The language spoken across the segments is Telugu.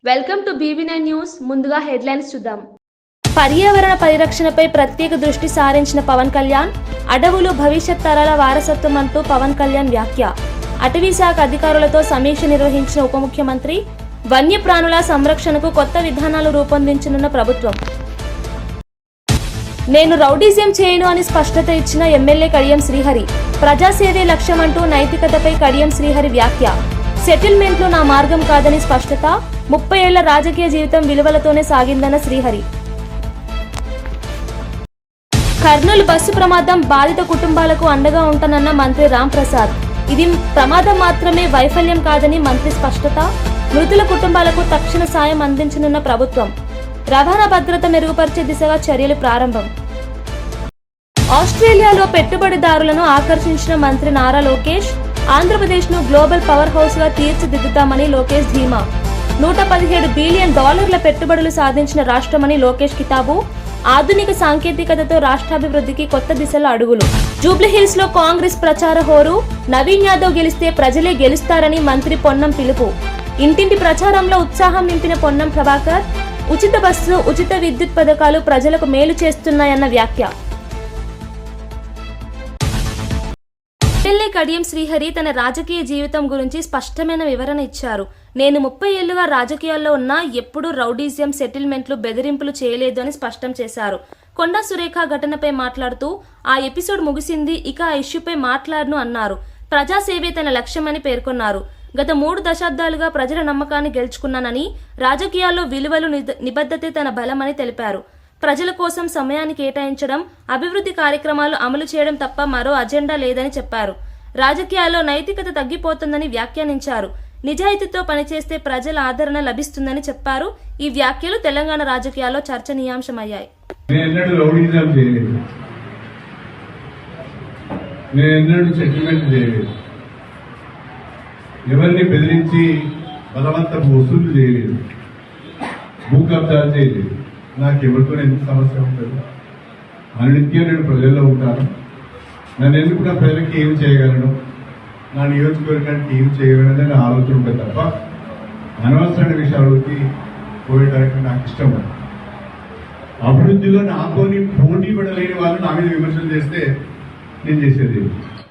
వెల్కమ్ టు బీబీ9 న్యూస్. ముందుగా హెడ్లైన్స్ చూద్దాం. పర్యావరణ పరిరక్షణపై ప్రత్యేక దృష్టి సారించిన పవన్ కళ్యాణ్, అడవులు భవిష్యత్ తరాల వారసత్వం అంటూ పవన్ కళ్యాణ్ వ్యాఖ్య. అటవీ శాఖ అధికారులతో సమీక్ష నిర్వహించిన ఉప ముఖ్యమంత్రి, వన్యప్రాణుల సంరక్షణకు కొత్త విధానాలు రూపొందించనున్న ప్రభుత్వం. నేను రౌడీజం చేయను అని స్పష్టత ఇచ్చిన ఎమ్మెల్యే కడియం శ్రీహరి. ప్రజాసేవే లక్ష్యమంటూ నైతికతపై కడియం శ్రీహరి వ్యాఖ్య. సెటిల్మెంట్లు నా మార్గం కాదని స్పష్టత. 30 ఏళ్ల రాజకీయ జీవితం విలువలతోనే సాగిందన్న శ్రీహరి. కర్నూలు బస్సు ప్రమాదం, బాధిత కుటుంబాలకు అండగా ఉంటానన్న మంత్రి రాంప్రసాద్. ఇది ప్రమాదం మాత్రమే, వైఫల్యం కాదని మంత్రి స్పష్టత. మృతుల కుటుంబాలకు తక్షణ సాయం అందించనున్న ప్రభుత్వం. రవాణా భద్రత మెరుగుపరిచే దిశగా చర్యలు ప్రారంభం. ఆస్ట్రేలియాలో పెట్టుబడిదారులను ఆకర్షించిన మంత్రి నారా లోకేష్. ఆంధ్రప్రదేశ్ను గ్లోబల్ పవర్ హౌస్ గా తీర్చిదిద్దుతామని లోకేష్ ధీమా. $117 బిలియన్ పెట్టుబడులు సాధించిన రాష్ట్రమని లోకేష్ కితాబు. ఆధునిక సాంకేతికతతో రాష్ట్రాభివృద్ధికి కొత్త దిశలో అడుగులు. జూబ్లీహిల్స్ లో కాంగ్రెస్ ప్రచార హోరు. నవీన్ యాదవ్ గెలిస్తే ప్రజలే గెలుస్తారని మంత్రి పొన్నం పిలుపు. ఇంటింటి ప్రచారంలో ఉత్సాహం నింపిన పొన్నం ప్రభాకర్. ఉచిత బస్సు, ఉచిత విద్యుత్ పథకాలు ప్రజలకు మేలు చేస్తున్నాయన్న వ్యాఖ్య. ఎమ్మెల్యే కడియం శ్రీహరి తన రాజకీయ జీవితం గురించి స్పష్టమైన వివరణ ఇచ్చారు. నేను 30 ఏళ్లుగా రాజకీయాల్లో ఉన్నా ఎప్పుడూ రౌడీజం, సెటిల్మెంట్లు, బెదిరింపులు చేయలేదు అని స్పష్టం చేశారు. కొండా సురేఖ ఘటనపై మాట్లాడుతూ ఆ ఎపిసోడ్ ముగిసింది, ఇక ఆ ఇష్యూపై మాట్లాడను అన్నారు. ప్రజాసేవే తన లక్ష్యమని పేర్కొన్నారు. గత 3 దశాబ్దాలుగా ప్రజల నమ్మకాన్ని గెలుచుకున్నానని, రాజకీయాల్లో విలువలు, నిబద్ధతే తన బలమని తెలిపారు. ప్రజల కోసం సమయాన్ని కేటాయించడం, అభివృద్ధి కార్యక్రమాలు అమలు చేయడం తప్ప మరో అజెండా లేదని చెప్పారు. రాజకీయాల్లో నైతికత తగ్గిపోతుందని వ్యాఖ్యానించారు. నిజాయితీతో పనిచేస్తే ప్రజల ఆదరణ లభిస్తుందని చెప్పారు. ఈ వ్యాఖ్యలు తెలంగాణ రాజకీయాల్లో చర్చనీయాంశమయ్యాయి. ఎవరిని బెదిరించి బలవంతపు వసూలు చేయలేదు, భూ కబ్జాలు చేయలేదు. నాకు ఎవరితో ఎందుకు సమస్య ఉంటుంది? అనునిత్యం నేను ప్రజల్లో ఉంటాను. నన్ను ఎందుకు నా ప్రజలకి ఏం చేయగలను, నా నియోజకవర్గానికి ఏం చేయగలను అనే ఆలోచన ఉంటుంది తప్ప అనవసరమైన విషయాలకి పోయేటానికి నాకు ఇష్టం లేదు. అభివృద్ధిలో నాతోని పోటీ పడలేని వాళ్ళు నా మీద విమర్శలు చేస్తే నేను చేసేది.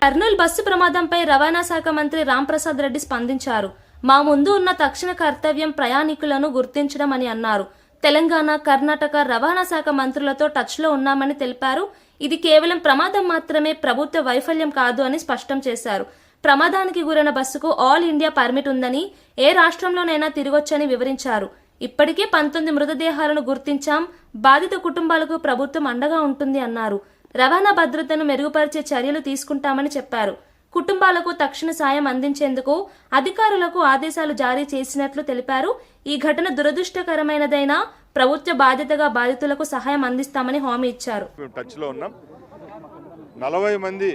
కర్నూలు బస్సు ప్రమాదంపై రవాణా శాఖ మంత్రి రాంప్రసాద్ రెడ్డి స్పందించారు. మా ముందు ఉన్న తక్షణ కర్తవ్యం ప్రయాణికులను గుర్తించడం అని అన్నారు. తెలంగాణ, కర్ణాటక రవాణా శాఖ మంత్రులతో టచ్లో ఉన్నామని తెలిపారు. ఇది కేవలం ప్రమాదం మాత్రమే, ప్రభుత్వ వైఫల్యం కాదు అని స్పష్టం చేశారు. ప్రమాదానికి గురైన బస్సుకు ఆల్ ఇండియా పర్మిట్ ఉందని, ఏ రాష్ట్రంలోనైనా తిరగొచ్చని వివరించారు. ఇప్పటికే 19 మృతదేహాలను గుర్తించాం. బాధిత కుటుంబాలకు ప్రభుత్వం అండగా ఉంటుంది అన్నారు. రవాణా భద్రతను మెరుగుపరిచే చర్యలు తీసుకుంటామని చెప్పారు. కుటుంబాలకు తక్షణ సాయం అందించేందుకు అధికారులకు ఆదేశాలు జారీ చేసినట్లు తెలిపారు. ఈ ఘటన దురదృష్టకరమైనదైనా ప్రభుత్వ బాధ్యతగా బాధితులకు సహాయం అందిస్తామని హామీ ఇచ్చారు. టచ్లో ఉన్నాం. 40 మంది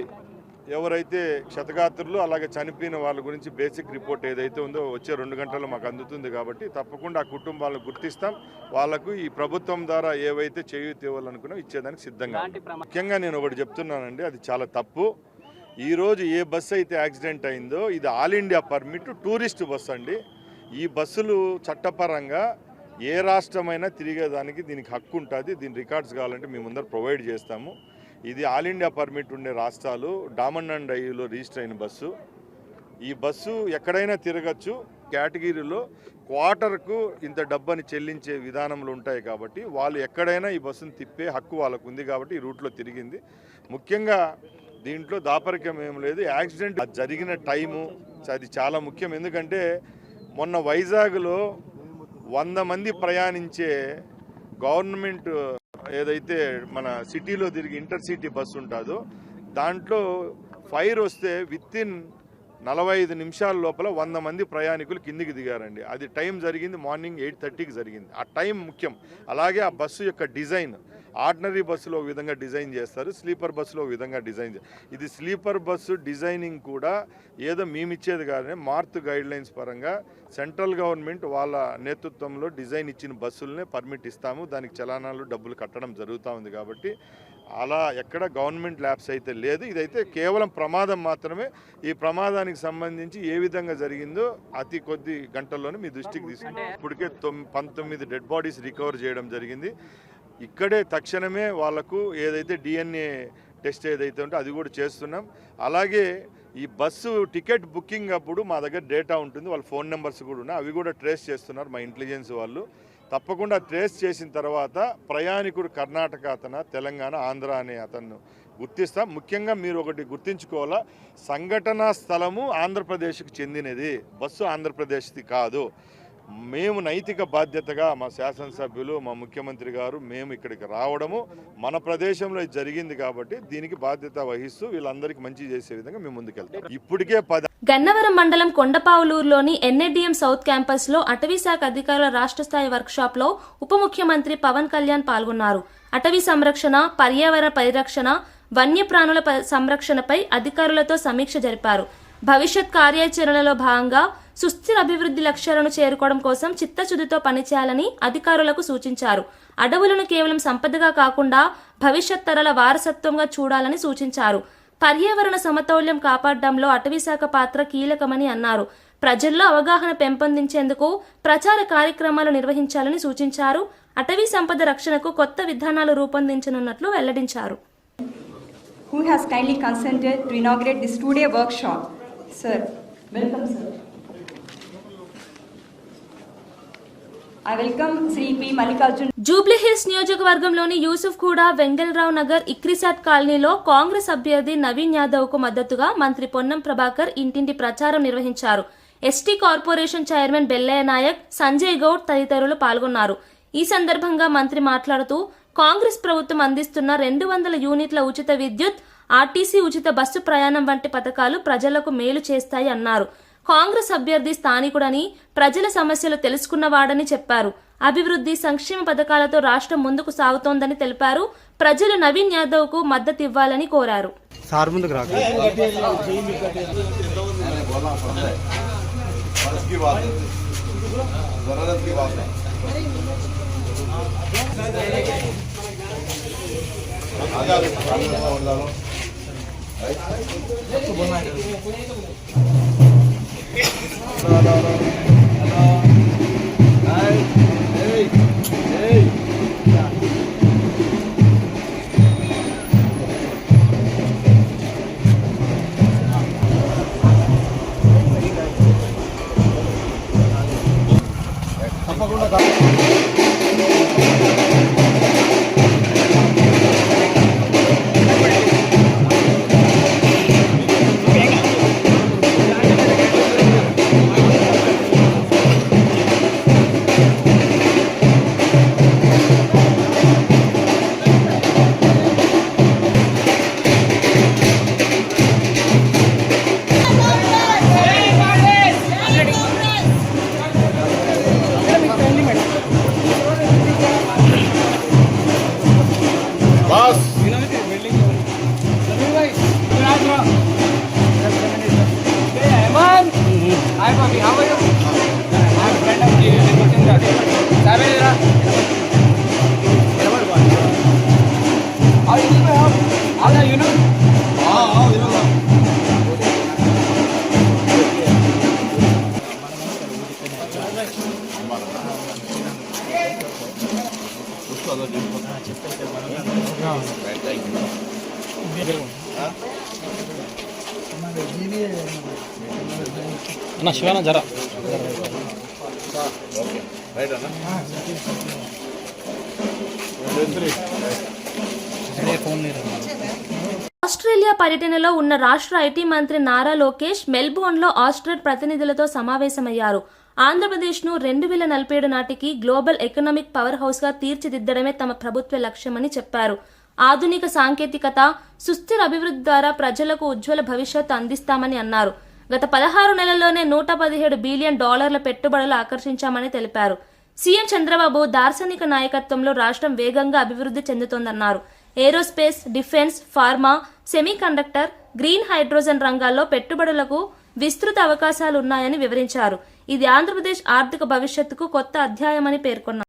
ఎవరైతే క్షతగాత్రులు అలాగే చనిపోయిన వాళ్ళ గురించి బేసిక్ రిపోర్ట్ ఏదైతే ఉందో వచ్చే 2 గంటల్లో మాకు అందుతుంది. కాబట్టి తప్పకుండా ఆ కుటుంబాలను గుర్తిస్తాం. వాళ్లకు ఈ ప్రభుత్వం ద్వారా ఏవైతే చేయూత ఇవ్వాలనుకున్నా ఇచ్చేదానికి సిద్ధంగా. ముఖ్యంగా నేను ఒకటి చెప్తున్నానండి, అది చాలా తప్పు. ఈరోజు ఏ బస్సు అయితే యాక్సిడెంట్ అయిందో ఇది all India permit tourist bus అండి. ఈ బస్సులు చట్టపరంగా ఏ రాష్ట్రమైనా తిరిగేదానికి దీనికి హక్కు ఉంటుంది. దీని రికార్డ్స్ కావాలంటే మేము ముందర ప్రొవైడ్ చేస్తాము. ఇది ఆల్ ఇండియా పర్మిట్ ఉండే రాష్ట్రాలు డామన్ అండ్ డైవ్లో రిజిస్టర్ అయిన బస్సు. ఈ బస్సు ఎక్కడైనా తిరగచ్చు. కేటగిరీలో క్వార్టర్కు ఇంత డబ్బని చెల్లించే విధానంలో ఉంటాయి. కాబట్టి వాళ్ళు ఎక్కడైనా ఈ బస్సును తిప్పే హక్కు వాళ్ళకు ఉంది. కాబట్టి ఈ రూట్లో తిరిగింది. ముఖ్యంగా దీంట్లో దాపరికం ఏం లేదు. యాక్సిడెంట్ జరిగిన టైము అది చాలా ముఖ్యం. ఎందుకంటే మొన్న వైజాగ్లో 100 మంది ప్రయాణించే గవర్నమెంట్ ఏదైతే మన సిటీలో తిరిగి ఇంటర్సిటీ బస్సు ఉంటుందో దాంట్లో ఫైర్ వస్తే వితిన్ 45 నిమిషాల లోపల 100 మంది ప్రయాణికులు కిందికి దిగారండి. అది టైం జరిగింది మార్నింగ్ 8:30కి జరిగింది. ఆ టైం ముఖ్యం. అలాగే ఆ బస్సు యొక్క డిజైన్ ఆర్డినరీ బస్సులో ఒక విధంగా డిజైన్ చేస్తారు, స్లీపర్ బస్సులో ఒక విధంగా డిజైన్ ఇది స్లీపర్ బస్సు డిజైనింగ్ కూడా ఏదో మేమిచ్చేది కాదని మార్త్ గైడ్లైన్స్ పరంగా సెంట్రల్ గవర్నమెంట్ వాళ్ళ నేతృత్వంలో డిజైన్ ఇచ్చిన బస్సులనే పర్మిట్ ఇస్తాము. దానికి చలానాలు డబ్బులు కట్టడం జరుగుతూ ఉంది. కాబట్టి అలా ఎక్కడ గవర్నమెంట్ ల్యాబ్స్ అయితే లేదు. ఇదైతే కేవలం ప్రమాదం మాత్రమే. ఈ ప్రమాదానికి సంబంధించి ఏ విధంగా జరిగిందో అతి కొద్ది గంటల్లోనే మీ దృష్టికి తీసుకుంటాం. ఇప్పటికే 19 డెడ్ బాడీస్ రికవర్ చేయడం జరిగింది. ఇక్కడే తక్షణమే వాళ్లకు ఏదైతే DNA టెస్ట్ ఏదైతే ఉంటే అది కూడా చేస్తున్నాం. అలాగే ఈ బస్సు టికెట్ బుకింగ్ అప్పుడు మా దగ్గర డేటా ఉంటుంది, వాళ్ళ ఫోన్ నెంబర్స్ కూడా ఉన్నాయి, అవి కూడా ట్రేస్ చేస్తున్నారు మా ఇంటెలిజెన్స్ వాళ్ళు. తప్పకుండా ట్రేస్ చేసిన తర్వాత ప్రయాణికుడు కర్ణాటక అతను, తెలంగాణ, ఆంధ్ర అనే అతను గుర్తిస్తాం. ముఖ్యంగా మీరు ఒకటి గుర్తించుకోవాలా, సంఘటనా స్థలము ఆంధ్రప్రదేశ్కి చెందినది, బస్సు ఆంధ్రప్రదేశ్ది కాదు. మేము నైతిక బాధ్యతగా మా శాసనసభ్యులు, మా ముఖ్యమంత్రి గారు మేము ఇక్కడికి రావడము, మన ప్రదేశంలో ఇది జరిగింది కాబట్టి దీనికి బాధ్యత వహిస్తూ వీళ్ళందరికీ మంచి చేసే విధంగా మేము ముందుకెళ్తాం. ఇప్పటికే గన్నవరం మండలం కొండపావులూరులోని NADM సౌత్ క్యాంపస్ లో అటవీ శాఖ అధికారుల రాష్ట్ర స్థాయి వర్క్ షాప్ లో ఉప ముఖ్యమంత్రి పవన్ కళ్యాణ్ పాల్గొన్నారు. అటవీ సంరక్షణ, పర్యావరణ పరిరక్షణ, వన్యప్రాణుల సంరక్షణపై అధికారులతో సమీక్ష జరిపారు. భవిష్యత్ కార్యాచరణలో భాగంగా సుస్థిర అభివృద్ధి లక్ష్యాలను చేరుకోవడం కోసం చిత్తశుద్ధితో పనిచేయాలని అధికారులకు సూచించారు. అడవులను కేవలం సంపదగా కాకుండా భవిష్యత్ తరాల వారసత్వంగా చూడాలని సూచించారు. పర్యావరణ సమతౌల్యం కాపాడడంలో అటవీశాఖ పాత్ర కీలకమని అన్నారు. ప్రజల్లో అవగాహన పెంపొందించేందుకు ప్రచార కార్యక్రమాలు నిర్వహించాలని సూచించారు. అటవీ సంపద రక్షణకు కొత్త విధానాలు రూపొందించనున్నట్లు వెల్లడించారు. Who has kindly consented to inaugurate this two-day workshop? Sir, welcome, sir. I welcome Sri P. Mallikarjun. Jubilee hills నియోజకవర్గంలోని యూసుఫ్ కూడా వెంగళరావు నగర్ ఇక్రిసాట్ కాలనీలో కాంగ్రెస్ అభ్యర్థి నవీన్ యాదవ్ కు మద్దతుగా మంత్రి పొన్నం ప్రభాకర్ ఇంటింటి ప్రచారం నిర్వహించారు. ST corporation chairman Bellaiah Naik, Sanjay Goud తదితరులు పాల్గొన్నారు. ఈ సందర్భంగా మంత్రి మాట్లాడుతూ కాంగ్రెస్ ప్రభుత్వం అందిస్తున్న 200 యూనిట్ల ఉచిత విద్యుత్, ఆర్టీసీ ఉచిత బస్సు ప్రయాణం వంటి పథకాలు ప్రజలకు మేలు చేస్తాయి అన్నారు. కాంగ్రెస్ అభ్యర్థి స్థానికుడని, ప్రజల సమస్యలు తెలుసుకున్నవాడని చెప్పారు. అభివృద్ధి, సంక్షేమ పథకాలతో రాష్ట్రం ముందుకు సాగుతోందని తెలిపారు. ప్రజలు నవీన్ యాదవ్ కు మద్దతు ఇవ్వాలని కోరారు. శివాన జరా ఆస్ట్రేలియా పర్యటనలో ఉన్న రాష్ట్ర ఐటీ మంత్రి నారా లోకేష్ మెల్బోర్న్లో ఆస్ట్రేలియా ప్రతినిధులతో సమావేశమయ్యారు. ఆంధ్రప్రదేశ్ను 2047 నాటికి గ్లోబల్ ఎకనామిక్ పవర్ హౌస్గా తీర్చిదిద్దడమే తమ ప్రభుత్వ లక్ష్యమని చెప్పారు. ఆధునిక సాంకేతికత, సుస్థిర అభివృద్ధి ద్వారా ప్రజలకు ఉజ్వల భవిష్యత్తు అందిస్తామని అన్నారు. గత 16 నెలల్లోనే $117 బిలియన్ పెట్టుబడులు ఆకర్షించామని తెలిపారు. సీఎం చంద్రబాబు దార్శనిక నాయకత్వంలో రాష్ట్రం వేగంగా అభివృద్ధి చెందుతోందన్నారు. Aerospace, defence, pharma, semiconductor, green hydrogen రంగాల్లో పెట్టుబడులకు విస్తృత అవకాశాలున్నాయని వివరించారు. ఇది ఆంధ్రప్రదేశ్ ఆర్థిక భవిష్యత్తుకు కొత్త అధ్యాయమని పేర్కొన్నారు.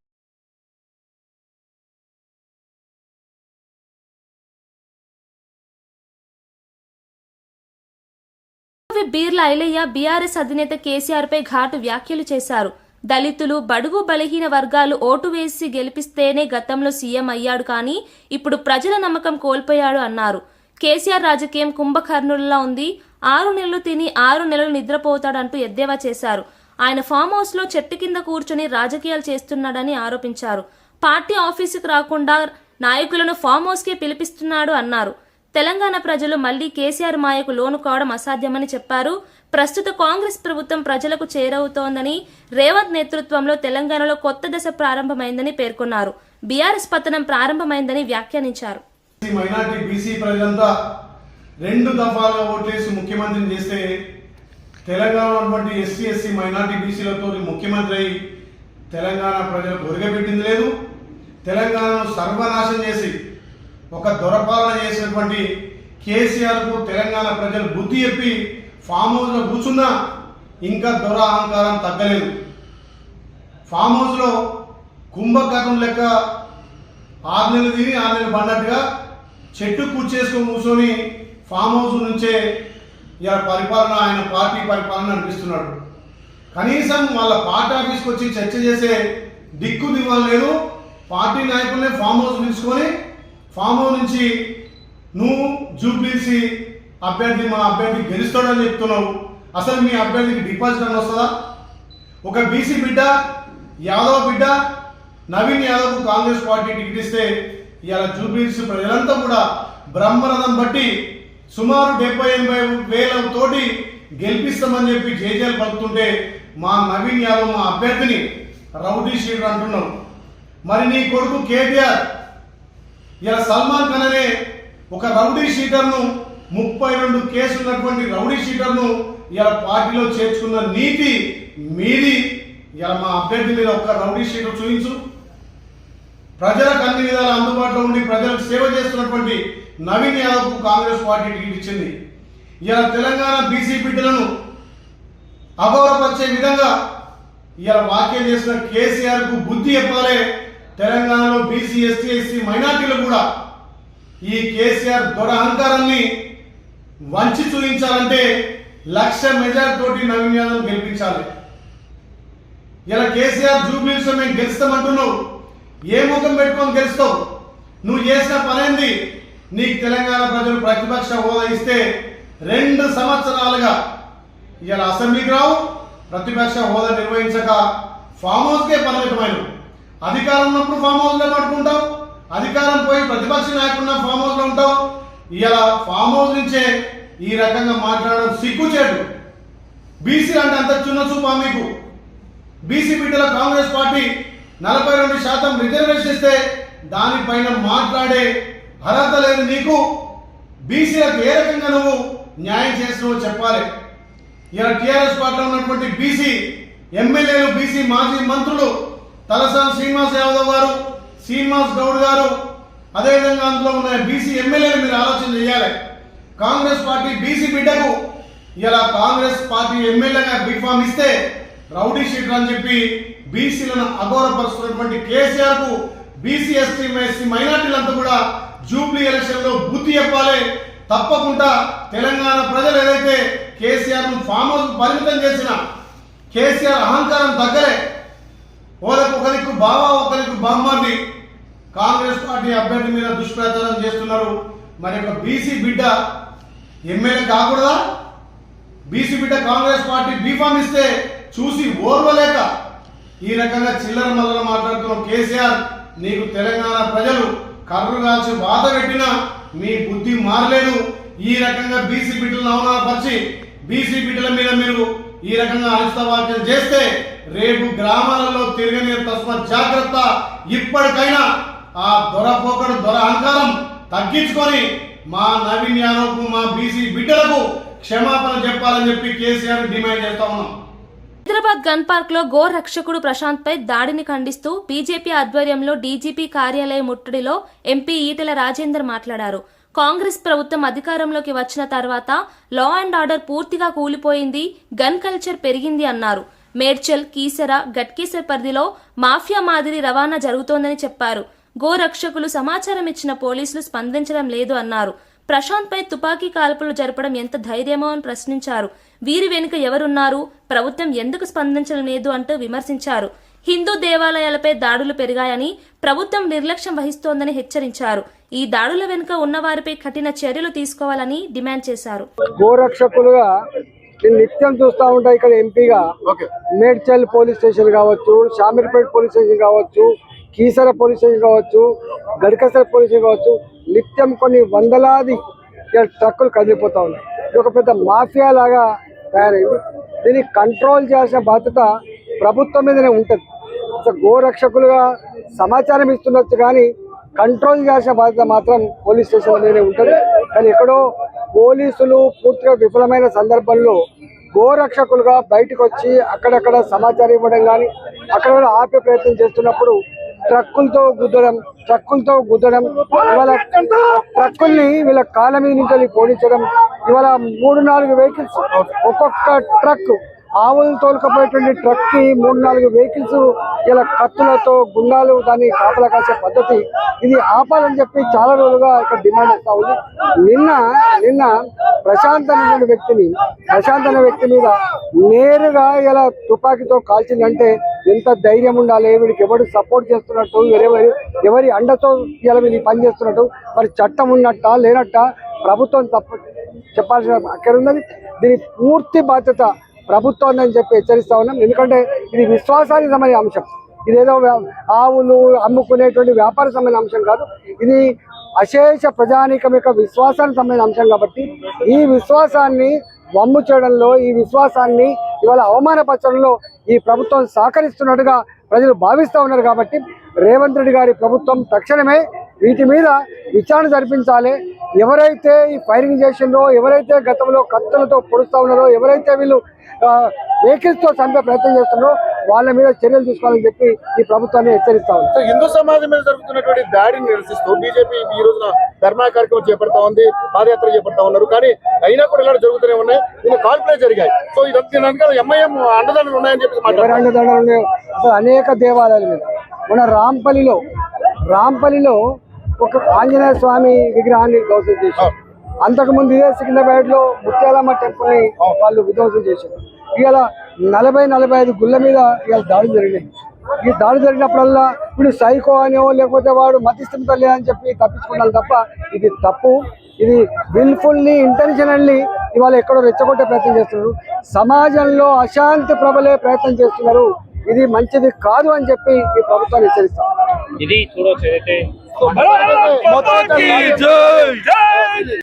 విప్ బీర్ల ఐలయ్య బీఆర్ఎస్ అధినేత కేసీఆర్ పై ఘాటు వ్యాఖ్యలు చేశారు. దళితులు, బడుగు బలహీన వర్గాలు ఓటు వేసి గెలిపిస్తేనే గతంలో సీఎం అయ్యాడు, కానీ ఇప్పుడు ప్రజల నమ్మకం కోల్పోయాడు అన్నారు. కేసీఆర్ రాజకీయం కుంభకర్ణుల్లా ఉంది, 6 నెలలు తిని 6 నెలలు నిద్రపోతాడంటూ ఎద్దేవా చేశారు. ఆయన ఫామ్ హౌస్ లో చెట్టు కింద కూర్చుని రాజకీయాలు చేస్తున్నాడని ఆరోపించారు. పార్టీ ఆఫీసుకు రాకుండా నాయకులను ఫామ్ హౌస్ కే పిలిపిస్తున్నాడు అన్నారు. తెలంగాణ ప్రజలు మళ్లీ కేసీఆర్ మాయకు లోను కావడం అసాధ్యమని చెప్పారు. ప్రస్తుత కాంగ్రెస్ ప్రభుత్వం ప్రజలకు చేరవుతోందని, రేవంత్ నేతృత్వంలో తెలంగాణలో కొత్త దశ ప్రారంభమైందని పేర్కొన్నారు. బీఆర్ఎస్ పతనం ప్రారంభమైందని వ్యాఖ్యానించారు. మైనార్టీ బీసీ ప్రజలంతా 2 దఫాలుగా ఓట్లేసి ముఖ్యమంత్రిని చేస్తే తెలంగాణ ఎస్సీ ఎస్సీ మైనార్టీ బీసీలతో ముఖ్యమంత్రి అయి తెలంగాణ ప్రజలకు ఒరగబెట్టింది లేదు. తెలంగాణను సర్వనాశనం చేసి ఒక దొరపాలన చేసినటువంటి కేసీఆర్ కు తెలంగాణ ప్రజలు బుద్ధి చెప్పి ఫామ్ హౌస్ లో కూర్చున్నా ఇంకా దొర అహంకారం తగ్గలేదు. ఫామ్ హౌస్ లో కుంభకర్ణం లెక్క 6 నెలలు తిని 6 నెలలు పడినట్టుగా చెట్టు కూర్చేసుకొని కూర్చొని ఫామ్ హౌస్ నుంచే ఇలా పరిపాలన, ఆయన పార్టీ పరిపాలన అనిపిస్తున్నాడు. కనీసం వాళ్ళ పార్టీ ఆఫీస్కి వచ్చి చర్చ చేసే దిక్కు దివాలు లేదు. పార్టీ నాయకులనే ఫామ్ హౌస్ పిలుచుకొని ఫామ్ హౌస్ నుంచి నువ్వు జూబ్లీసి అభ్యర్థి, మా అభ్యర్థి గెలుస్తాడని చెప్తున్నావు. అసలు మీ అభ్యర్థికి డిపాజిట్ అని వస్తుందా? ఒక బీసీ బిడ్డ, యాదవ్ బిడ్డ నవీన్ యాదవ్కు కాంగ్రెస్ పార్టీ టికెట్ ఇస్తే ఇలా జూబ్లీస్ ప్రజలంతా కూడా బ్రహ్మరథం బట్టి సుమారు 70-80 వేల తోటి గెలిపిస్తామని చెప్పి జేజేలు పలుకుతుంటే మా నవీన్ యాదవ్ మా అభ్యర్థిని రౌడీ షీటర్ అంటున్నావు. మరి నీ కొడుకు కేటీఆర్ ఇలా సల్మాన్ ఖాన్ అనే ఒక రౌడీ షీటర్ను, 32 కేసులు ఉన్నటువంటి రౌడీ షీటర్ను ఇలా పార్టీలో చేర్చుకున్న నీతి మీది. ఇలా మా అభ్యర్థి మీద ఒక రౌడీ షీటర్ చూపించు. ప్రజలకు అన్ని విధాలు అందుబాటులో ఉండి ప్రజలకు సేవ చేస్తున్నటువంటి నవీన్ యాదవ్కు కాంగ్రెస్ పార్టీ టికెట్ ఇచ్చింది. ఇలా తెలంగాణ బీసీ బిడ్డలను అగౌరవపరిచే విధంగా ఇలా వ్యాఖ్యలు చేసిన కేసీఆర్ కు బుద్ధి చెప్పాలి. తెలంగాణలో బీసీ, ఎస్టీ, ఎస్సీ మైనార్టీలు కూడా ఈ కేసీఆర్ దొరహంకారాన్ని వంచి చూపించాలంటే 1,00,000 మెజార్టీ తోటి నవీన్ యాదవ్ గెలిపించాలి. ఇలా కేసీఆర్ జూబ్లీస్ మేము గెలుస్తామంటున్నావు. ఏ ముఖం పెట్టుకొని గెలుస్తావు? నువ్వు చేసిన పనేంది? నీకు తెలంగాణ ప్రజలు ప్రతిపక్ష హోదా ఇస్తే 2 సంవత్సరాలుగా ఇలా అసెంబ్లీకి రావు, ప్రతిపక్ష హోదా నిర్వహించక ఫామ్ హౌస్కే పరిమితమైన. అధికారం ఉన్నప్పుడు ఫామ్ హౌస్ లో పట్టుకుంటావు, అధికారం పోయి ప్రతిపక్ష నాయకున్న ఫామ్ హౌస్ లో ఉంటావు. ఇలా ఫామ్ హౌస్ నుంచే ఈ రకంగా మాట్లాడడం సిగ్గుచేటు. బీసీ అంటే అంత చిన్న చూపా మీకు? బీసీ బిడ్డల కాంగ్రెస్ పార్టీ 42% రిజర్వేషన్ ఇస్తే దానిపైన మాట్లాడే అర్హత లేదు నీకు. బీసీలకు ఏ రకంగా నువ్వు న్యాయం చేస్తున్నావో చెప్పాలి. ఇలా టీఆర్ఎస్ పార్టీలో ఉన్నటువంటి బీసీ ఎమ్మెల్యేలు, బీసీ మాజీ మంత్రులు తలసాని శ్రీనివాస్ యాదవ్ గారు, శ్రీనివాస్ గౌడ్ గారు, అదేవిధంగా అందులో ఉన్న బీసీ ఎమ్మెల్యేలు మీరు ఆలోచన చేయాలి. కాంగ్రెస్ పార్టీ బీసీ బిడ్డకు ఇలా కాంగ్రెస్ పార్టీ ఎమ్మెల్యేగా బీఫామ్ ఇస్తే రౌడీ షీటర్ అని చెప్పి బీసీలను అగౌరవపరుస్తున్నటువంటి కేసీఆర్ కు బీసీ, ఎస్టీ, ఎస్సీ మైనార్టీలంతా కూడా జూబ్లీ ఎలక్షన్ లో బుద్ధి చెప్పాలి. తప్పకుండా తెలంగాణ ప్రజలు ఏదైతే కేసీఆర్ ను ఫామ్ హౌస్ పరిమితం చేసిన కేసీఆర్ అహంకారం తగ్గలే. ఒకరికి బావా, ఒకరికి బామ్మాది కాంగ్రెస్ పార్టీ అభ్యర్థి మీద దుష్ప్రచారం చేస్తున్నారు. మరి ఒక బీసీ బిడ్డ ఎమ్మెల్యే కాకూడదా? బీసీ బిడ్డ కాంగ్రెస్ పార్టీ బీఫామ్ ఇస్తే చూసి ఓర్వలేక ఈ రకంగా చిల్లర మల్లర మాట్లాడుతున్న కేసీఆర్, నీకు తెలంగాణ ప్రజలు కర్రు కాల్చి వాత పెట్టినా మీ బుద్ధి మారలేదు. ఈ రకంగా బీసీ బిడ్డలను అవమానపరిచి బీసీ బిడ్డల మీద మీరు ఈ రకంగా అనిష్ట వ్యాఖ్యలు చేస్తే రేపు గ్రామాలలో తిరగని తస్మాత్ జాగ్రత్త. ఇప్పటికైనా ఆ దొరపోకడు, దొర అహంకారం తగ్గించుకొని మా నవీన్ యాదవ్ కు, మా బీసీ బిడ్డలకు క్షమాపణ చెప్పాలని చెప్పి కేసీఆర్ డిమాండ్ చేస్తా ఉన్నాం. హైదరాబాద్ గన్ పార్క్ లో గో రక్షకుడు ప్రశాంత్ పై దాడిని ఖండిస్తూ బీజేపీ ఆధ్వర్యంలో డీజీపీ కార్యాలయ ముట్టడిలో ఎంపీ ఈటెల రాజేందర్ మాట్లాడారు. కాంగ్రెస్ ప్రభుత్వం అధికారంలోకి వచ్చిన తర్వాత లా అండ్ ఆర్డర్ పూర్తిగా కూలిపోయింది, గన్ కల్చర్ పెరిగింది అన్నారు. మేడ్చల్, కీసర, గట్కేసర్ పరిధిలో మాఫియా మాదిరి రవాణా జరుగుతోందని చెప్పారు. గో రక్షకులు సమాచారం ఇచ్చిన పోలీసులు స్పందించడం లేదు అన్నారు. ప్రశాంత్పై తుపాకీ కాల్పులు జరపడం ఎంత ధైర్యమో అని ప్రశ్నించారు. వీరి వెనుక ఎవరున్నారు, ప్రభుత్వం ఎందుకు స్పందించడం లేదు అంటూ విమర్శించారు. హిందూ దేవాలయాలపై దాడులు పెరిగాయని, ప్రభుత్వం నిర్లక్ష్యం వహిస్తోందని హెచ్చరించారు. ఈ దాడుల వెనుక ఉన్నవారిపై కఠిన చర్యలు తీసుకోవాలని డిమాండ్ చేశారు. గోరక్షకులుగా నిత్యం చూస్తూ ఉంటా. ఇక్కడ ఎంపీగా మేడ్చల్ పోలీస్ స్టేషన్ కావచ్చు, షామీర్పేట్ పోలీస్ స్టేషన్ కావచ్చు, కీసర పోలీస్ స్టేషన్ కావచ్చు, గడికసర పోలీస్ స్టేషన్ కావచ్చు, నిత్యం కొన్ని వందలాది ట్రక్కులు కదిలిపోతూ ఉన్నాయి. ఇది ఒక పెద్ద మాఫియా లాగా తయారైంది. దీన్ని కంట్రోల్ చేయాల్సిన బాధ్యత ప్రభుత్వం మీదనే ఉంటుంది. గోరక్షకులుగా సమాచారం ఇస్తుండొచ్చు కానీ కంట్రోల్ చేయాల్సిన బాధ్యత మాత్రం పోలీస్ స్టేషన్ మీదనే ఉంటుంది. కానీ ఎక్కడో పోలీసులు పూర్తిగా విఫలమైన సందర్భంలో గోరక్షకులుగా బయటకు వచ్చి అక్కడక్కడ సమాచారం ఇవ్వడం కానీ అక్కడ ఆపే ప్రయత్నం చేస్తున్నప్పుడు ట్రక్కులతో గుద్దడం ఇవాళ ట్రక్కుల్ని వీళ్ళ కాళ్ళ మీద నుంచి పోడించడం. ఇవాళ 3-4 వెహికల్స్, ఒక్కొక్క ట్రక్ ఆవులు తోలుకపోయేటువంటి ట్రక్ కి 3-4 వెహికల్స్ ఇలా కత్తులతో గుండాలు దాన్ని కాపలా కాసే పద్ధతి. ఇది ఆపాలని చెప్పి చాలా రోజులుగా ఇక్కడ డిమాండ్ చేస్తా ఉంది. నిన్న ప్రశాంత్ అనే వ్యక్తి మీద నేరుగా ఇలా తుపాకీతో కాల్చిందంటే ఎంత ధైర్యం ఉండాలి, వీడికి ఎవరు సపోర్ట్ చేస్తున్నట్టు, ఎవరి అండతో ఇలా వీళ్ళు పని చేస్తున్నట్టు, మరి చట్టం ఉన్నట్ట లేనట్ట ప్రభుత్వం చెప్పాల్సిన అక్కడ ఉన్నది. దీని పూర్తి బాధ్యత ప్రభుత్వం అని చెప్పి హెచ్చరిస్తా ఉన్నాం. ఎందుకంటే ఇది విశ్వాసానికి సంబంధించిన అంశం. ఇదేదో ఆవులు అమ్ముకునేటువంటి వ్యాపార సంబంధించిన అంశం కాదు. ఇది అశేష ప్రజానీకం యొక్క విశ్వాసానికి సంబంధించిన అంశం కాబట్టి ఈ విశ్వాసాన్ని వమ్ము చేయడంలో, ఈ విశ్వాసాన్ని ఇవాళ అవమానపరచడంలో ఈ ప్రభుత్వం సహకరిస్తున్నట్టుగా ప్రజలు భావిస్తూ ఉన్నారు. కాబట్టి రేవంత్ రెడ్డి గారి ప్రభుత్వం తక్షణమే వీటి మీద విచారణ జరిపించాలి. ఎవరైతే ఈ ఫైరింగ్ చేసిందో, ఎవరైతే గతంలో కత్తులతో పొడుస్తూ ఉన్నారో, ఎవరైతే వీళ్ళు వెహికల్స్ తో చంపే ప్రయత్నం చేస్తున్నారో వాళ్ళ మీద చర్యలు తీసుకోవాలని చెప్పి ఈ ప్రభుత్వాన్ని హెచ్చరిస్తా ఉంది. హిందూ సమాజం మీద జరుగుతున్నటువంటి దాడిని నిరసిస్తూ బీజేపీ ఈ రోజున ధర్నా కార్యక్రమం చేపడతా ఉంది, పాదయాత్ర చేపడతా ఉన్నారు. కానీ అయినా కూడా ఇలా జరుగుతూనే ఉన్నాయి. దీని కాల్పులే జరిగాయి. సో ఇదంతా ఎంఐఎం అండదండలు ఉన్నాయని చెప్పి అండదండలు ఉన్నాయి. అసలు అనేక దేవాలయాల మీద మన రాంపల్లిలో ఒక ఆంజనేయ స్వామి విగ్రహాన్ని ధ్వంసం చేశారు. అంతకుముందు ఇదే సికింద్రాబాద్ లో ముత్యాలమ్మ టెంపుల్ ని వాళ్ళు విధ్వంసం చేశారు. ఇవాళ 40-45 గుళ్ళ మీద ఇవాళ దాడులు జరిగినాయి. ఈ దాడి జరిగినప్పుడల్లా వీడు సైకో అనో లేకపోతే వాడు మతిస్థిమిత లేదని చెప్పి తప్పించుకున్నాను తప్ప ఇది తప్పు. ఇది విల్ఫుల్లీ ఇంటెన్షనల్లీ ఇవాళ ఎక్కడో రెచ్చగొట్టే ప్రయత్నం చేస్తున్నారు. సమాజంలో అశాంతి ప్రబలే ప్రయత్నం చేస్తున్నారు. ఇది మంచిది కాదు అని చెప్పి ఈ ప్రభుత్వాన్ని హెచ్చరిస్తాం. ఇది చూడొచ్చు.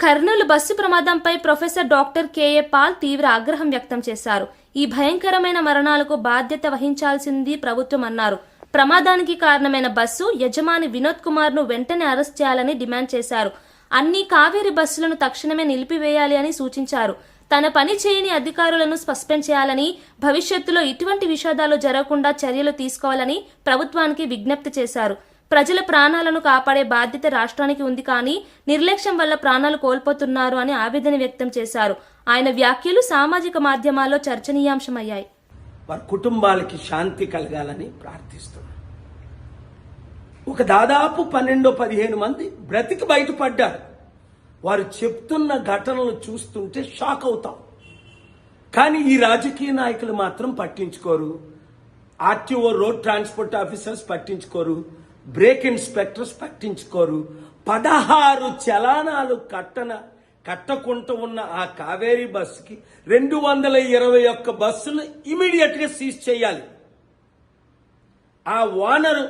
కర్నూలు బస్సు ప్రమాదంపై ప్రొఫెసర్ డాక్టర్ కేఏ పాల్ తీవ్ర ఆగ్రహం వ్యక్తం చేశారు. ఈ భయంకరమైన మరణాలకు బాధ్యత వహించాల్సింది ప్రభుత్వం అన్నారు. ప్రమాదానికి కారణమైన బస్సు యజమాని వినోద్ కుమార్ ను వెంటనే అరెస్ట్ చేయాలని డిమాండ్ చేశారు. అన్ని కావేరీ బస్సులను తక్షణమే నిలిపివేయాలి అని సూచించారు. తన పని చేయని అధికారులను సస్పెండ్ చేయాలని, భవిష్యత్తులో ఇటువంటి విషాదాలు జరగకుండా చర్యలు తీసుకోవాలని ప్రభుత్వానికి విజ్ఞప్తి చేశారు. ప్రజల ప్రాణాలను కాపాడే బాధ్యత రాష్ట్రానికి ఉంది, కానీ నిర్లక్ష్యం వల్ల ప్రాణాలు కోల్పోతున్నారు అని ఆవేదన వ్యక్తం చేశారు. ఆయన వ్యాఖ్యలు సామాజిక మాధ్యమాల్లో చర్చనీయాంశమయ్యాయి. వారి కుటుంబాలకి శాంతి కలగాలని ప్రార్థిస్తున్నాను. ఒక దాదాపు 12-15 మంది బ్రతికి బయటపడ్డారు. వారు చెప్తున్న ఘటనలు చూస్తుంటే షాక్ అవుతాం. కానీ ఈ రాజకీయ నాయకులు మాత్రం పట్టించుకోరు. ఆర్టీఓ రోడ్ ట్రాన్స్పోర్ట్ ఆఫీసర్స్ పట్టించుకోరు, బ్రేక్ ఇన్స్పెక్టర్స్ పట్టించుకోరు. 16 చలానాలు కట్టకుండా ఉన్న ఆ కావేరీ బస్సుకి 221 బస్సులు ఇమీడియట్ గా సీజ్ చేయాలి. ఆ ఓనరు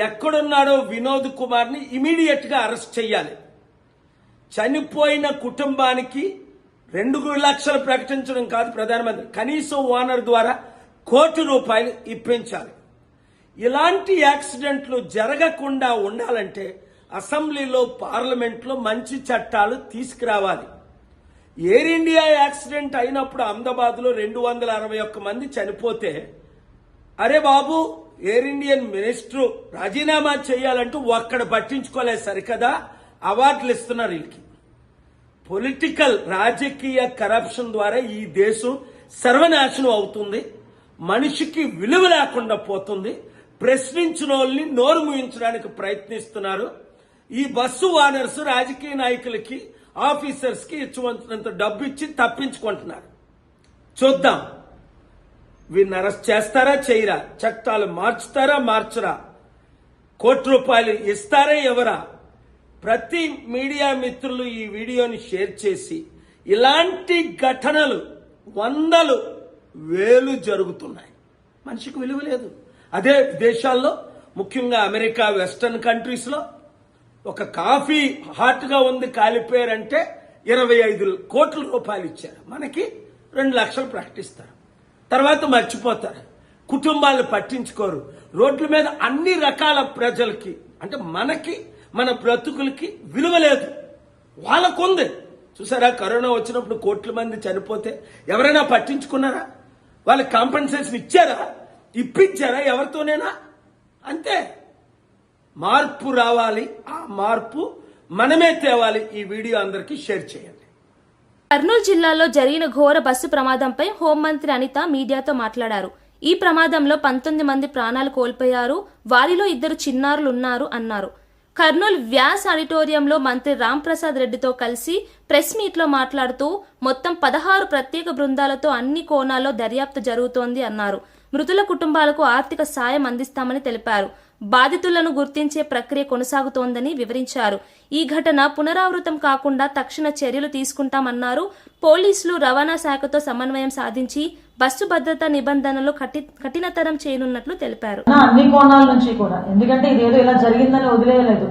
ఎక్కడున్నాడో వినోద్ కుమార్ ని ఇమీడియట్ గా అరెస్ట్ చేయాలి. చనిపోయిన కుటుంబానికి 2 లక్షలు ప్రకటించడం కాదు ప్రధానమంత్రి, కనీసం ఓనర్ ద్వారా ₹1 కోటి ఇప్పించాలి. ఇలాంటి యాక్సిడెంట్లు జరగకుండా ఉండాలంటే అసెంబ్లీలో, పార్లమెంట్లో మంచి చట్టాలు తీసుకురావాలి. ఎయిర్ ఇండియా యాక్సిడెంట్ అయినప్పుడు అహ్మదాబాద్ లో 261 మంది చనిపోతే, అరే బాబు ఎయిర్ ఇండియన్ మినిస్టర్ రాజీనామా చేయాలంటూ ఒక్కడ పట్టించుకోలేదు సరికదా, అవార్డులు ఇస్తున్నారు వీళ్ళకి. పొలిటికల్ రాజకీయ కరప్షన్ ద్వారా ఈ దేశం సర్వనాశనం అవుతుంది. మనిషికి విలువ లేకుండా పోతుంది. ప్రశ్నించిన వాళ్ళని నోరు మూయించడానికి ప్రయత్నిస్తున్నారు. ఈ బస్సు ఓనర్స్ రాజకీయ నాయకులకి ఆఫీసర్స్ కి ఇచ్చినంత డబ్బు ఇచ్చి తప్పించుకుంటున్నారు. చూద్దాం వీరిని అరెస్ట్ చేస్తారా చేయరా, చట్టాలు మార్చుతారా మార్చరా, ₹1 ఇస్తారా ఎవరా? ప్రతి మీడియా మిత్రులు ఈ వీడియోని షేర్ చేసి ఇలాంటి ఘటనలు 100, 1000 జరుగుతున్నాయి. మనిషికి విలువ లేదు. అదే దేశాల్లో ముఖ్యంగా అమెరికా, వెస్టర్న్ కంట్రీస్ లో ఒక కాఫీ హాట్ గా ఉంది కాలిపోయారంటే ₹25 కోట్ల ఇచ్చారు. మనకి 2 లక్షలు ప్రకటిస్తారు, తర్వాత మర్చిపోతారు. కుటుంబాలను పట్టించుకోరు. రోడ్ల మీద అన్ని రకాల ప్రజలకి అంటే మనకి మన బ్రతుకులకి విలువ లేదు, వాళ్ళకుంది. చూసారా, కరోనా వచ్చినప్పుడు కోట్ల మంది చనిపోతే ఎవరైనా పట్టించుకున్నారా? వాళ్ళకి కాంపెన్సేషన్ ఇచ్చారా? ఇప్పించారా ఎవరితోనైనా? అంతే. మార్పు రావాలి, ఆ మార్పు మనమే తేవాలి. ఈ వీడియో అందరికీ షేర్ చేయండి. కర్నూలు జిల్లాలో జరిగిన ఘోర బస్సు ప్రమాదంపై హోంమంత్రి అనిత మీడియాతో మాట్లాడారు. ఈ ప్రమాదంలో 19 మంది ప్రాణాలు కోల్పోయారు, వారిలో 2 చిన్నారులున్నారు అన్నారు. కర్నూలు వ్యాస్ ఆడిటోరియంలో మంత్రి రాంప్రసాద్ రెడ్డితో కలిసి ప్రెస్ మీట్లో మాట్లాడుతూ మొత్తం 16 ప్రత్యేక బృందాలతో అన్ని కోణాల్లో దర్యాప్తు జరుగుతోంది అన్నారు. మృతుల కుటుంబాలకు ఆర్థిక సాయం అందిస్తామని తెలిపారు. బాధితులను గుర్తించే ప్రక్రియ కొనసాగుతోందని వివరించారు. ఈ ఘటన పునరావృతం కాకుండా తక్షణ చర్యలు తీసుకుంటామన్నారు. పోలీసులు, రవాణా శాఖతో సమన్వయం సాధించి బస్సు భద్రతా నిబంధనలు కఠినతరం చేయనున్నట్లు తెలిపారు. అన్ని కోణాల నుంచి కూడా, ఎందుకంటే ఇదేదో ఇలా జరిగిందని వదిలేయలేదు.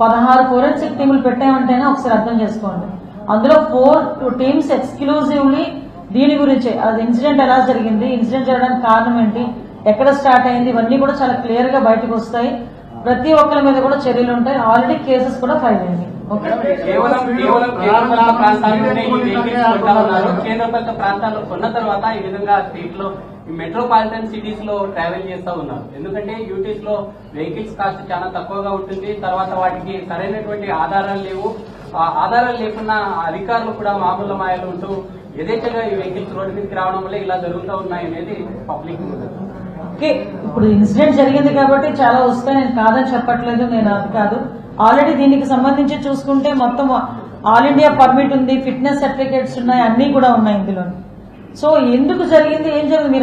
16 ఫోరెన్సిక్ టీములు పెట్టామంటేనే ఒకసారి అర్థం చేసుకోండి. అందులో 4 టీమ్స్ ఎక్స్క్లూజివ్లీ దీని గురించి, అది ఇన్సిడెంట్ ఎలా జరిగింది, ఇన్సిడెంట్ జరగడానికి కారణం ఏంటి, ఎక్కడ స్టార్ట్ అయింది, ఇవన్నీ కూడా చాలా క్లియర్ గా బయటకు వస్తాయి. ప్రతి ఒక్కరి మీద కూడా చర్యలు ఉంటాయి. ఆల్రెడీ కేసెస్ కూడా ఫైల్ అయింది. కేంద్రపాలిత ప్రాంతాల్లో కొన్న తర్వాత ఈ విధంగా స్టేట్ లో మెట్రోపాలిటన్ సిటీస్ లో ట్రావెల్ చేస్తూ ఉన్నారు. ఎందుకంటే యూటీస్ లో వెహికల్స్ కాస్ట్ చాలా తక్కువగా ఉంటుంది. తర్వాత వాటికి సరైనటువంటి ఆధారాలు లేవు. ఆధారాలు లేకున్నా అధికారులు కూడా మామూలు మాయలు ఉంటూ యథేచ్ఛగా ఈ వెహికల్స్ రోడ్డు మీదకి రావడం వల్ల ఇలా జరుగుతూ ఉన్నాయి అనేది పబ్లిక్. ఓకే, ఇప్పుడు ఇన్సిడెంట్ జరిగింది కాబట్టి చాలా వస్తాయి, నేను కాదని చెప్పట్లేదు, నేను అది కాదు. ఆల్రెడీ దీనికి సంబంధించి చూసుకుంటే మొత్తం ఆల్ ఇండియా పర్మిట్ ఉంది, ఫిట్నెస్ సర్టిఫికేట్స్ ఉన్నాయి, అన్ని కూడా ఉన్నాయి ఇందులో. సో ఎందుకు జరిగింది, ఏం జరిగింది,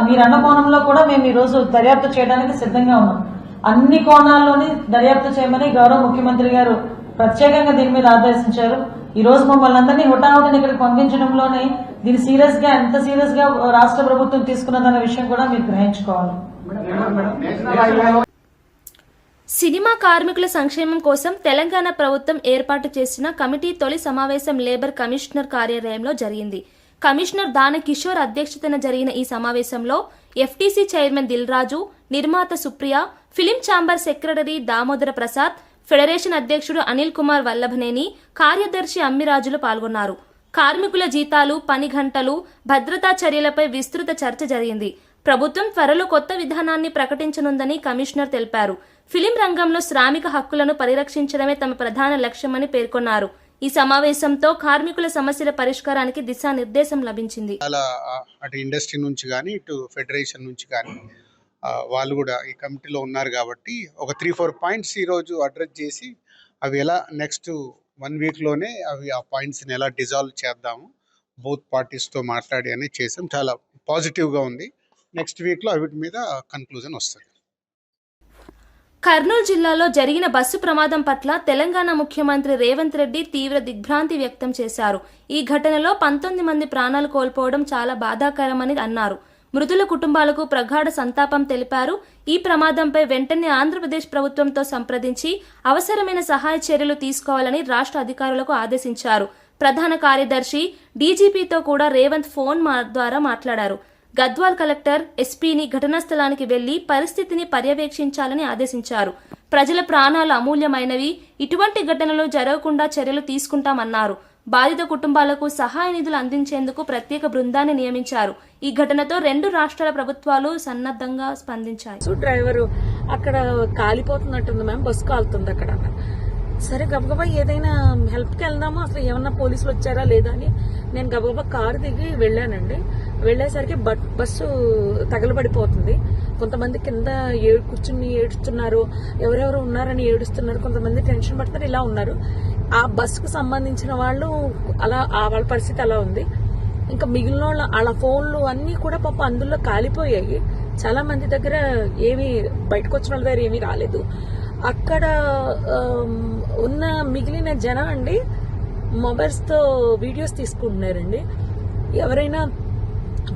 మీరు అన్న కోణంలో కూడా మేము ఈ రోజు దర్యాప్తు చేయడానికి సిద్ధంగా ఉన్నాం. అన్ని కోణాల్లోని దర్యాప్తు చేయమని గౌరవ ముఖ్యమంత్రి గారు ప్రత్యేకంగా దీని మీద ఆదేశించారు. ఈ రోజు మమ్మల్ని అందరినీ హుటాహుటిని ఇక్కడికి పంపించడంలోనే దీన్ని సీరియస్ గా, ఎంత సీరియస్ గా రాష్ట్ర ప్రభుత్వం తీసుకున్నదన్న విషయం కూడా మీరు గ్రహించుకోవాలి. సినిమా కార్మికుల సంక్షేమం కోసం తెలంగాణ ప్రభుత్వం ఏర్పాటు చేసిన కమిటీ తొలి సమావేశం లేబర్ కమిషనర్ కార్యాలయంలో జరిగింది. కమిషనర్ దాన కిషోర్ అధ్యక్షతన జరిగిన ఈ సమావేశంలో ఎఫ్టీసీ చైర్మన్ దిల్రాజు, నిర్మాత Supriya, film chamber secretary Damodara Prasad, federation అధ్యక్షుడు అనిల్ కుమార్ వల్లభనేని, కార్యదర్శి అమ్మిరాజులు పాల్గొన్నారు. కార్మికుల జీతాలు, పని గంటలు, భద్రతా చర్యలపై విస్తృత చర్చ జరిగింది. ప్రభుత్వం త్వరలో కొత్త విధానాన్ని ప్రకటించనుందని కమిషనర్ తెలిపారు. ఫిలిం రంగంలో శ్రామిక హక్కులను పరిరక్షించడమే తమ ప్రధాన లక్ష్యమని పేర్కొన్నారు. ఈ సమావేశంతో కార్మికుల సమస్యల పరిష్కారానికి దిశానిర్దేశం లభించింది. అటు ఇండస్ట్రీ నుంచి కానీ ఇటు ఫెడరేషన్ నుంచి కానీ వాళ్ళు కూడా ఈ కమిటీలో ఉన్నారు కాబట్టి ఒక 3-4 పాయింట్స్ ఈరోజు అడ్రస్ చేసి అవి ఎలా నెక్స్ట్ 1 వీక్లోనే అవి ఆ పాయింట్స్ని ఎలా డిజాల్వ్ చేద్దాము బోత్ పార్టీస్తో మాట్లాడి అని చేసాం. చాలా పాజిటివ్గా ఉంది. నెక్స్ట్ వీక్లో వీటి మీద కన్క్లూజన్ వస్తుంది. కర్నూలు జిల్లాలో జరిగిన బస్సు ప్రమాదం పట్ల తెలంగాణ ముఖ్యమంత్రి రేవంత్ రెడ్డి తీవ్ర దిగ్భ్రాంతి వ్యక్తం చేశారు. ఈ ఘటనలో 19 మంది ప్రాణాలు కోల్పోవడం చాలా బాధాకరమని అన్నారు. మృతుల కుటుంబాలకు ప్రగాఢ సంతాపం తెలిపారు. ఈ ప్రమాదంపై వెంటనే ఆంధ్రప్రదేశ్ ప్రభుత్వంతో సంప్రదించి అవసరమైన సహాయ చర్యలు తీసుకోవాలని రాష్ట్ర అధికారులకు ఆదేశించారు. ప్రధాన కార్యదర్శి, డీజీపీతో కూడా రేవంత్ ఫోన్ ద్వారా మాట్లాడారు. గద్వాల్ కలెక్టర్, ఎస్పీని ఘటనా స్థలానికి వెళ్లి పరిస్థితిని పర్యవేక్షించాలని ఆదేశించారు. ప్రజల ప్రాణాలు అమూల్యమైనవి, ఇటువంటి ఘటనలు జరగకుండా చర్యలు తీసుకుంటామన్నారు. బాధిత కుటుంబాలకు సహాయ నిధులు అందించేందుకు ప్రత్యేక బృందాన్ని నియమించారు. ఈ ఘటనతో 2 రాష్ట్రాల ప్రభుత్వాలు సన్నద్ధంగా స్పందించాయి. డ్రైవర్ అక్కడ కాలిపోతున్నట్టుంది మ్యామ్, బస్సు కాలుతుంది అక్కడ. సరే గబగబా ఏదైనా హెల్ప్కి వెళ్దాము, అసలు ఏమన్నా పోలీసులు వచ్చారా లేదా అని నేను గబగబా కారు దిగి వెళ్ళానండి. వెళ్ళేసరికి బస్సు తగలబడిపోతుంది. కొంతమంది కింద కూర్చుని ఏడుస్తున్నారు, ఎవరెవరు ఉన్నారని ఏడుస్తున్నారు, కొంతమంది టెన్షన్ పడుతున్నారు, ఇలా ఉన్నారు. ఆ బస్సుకు సంబంధించిన వాళ్ళు అలా వాళ్ళ పరిస్థితి అలా ఉంది. ఇంకా మిగిలిన వాళ్ళ ఫోన్లు అన్నీ కూడా పాప అందులో కాలిపోయాయి. చాలా మంది దగ్గర ఏమీ బయటకు వచ్చిన వాళ్ళ దగ్గర ఏమీ రాలేదు. అక్కడ ఉన్న మిగిలిన జనం అండి మొబైల్స్తో వీడియోస్ తీసుకుంటున్నారండి. ఎవరైనా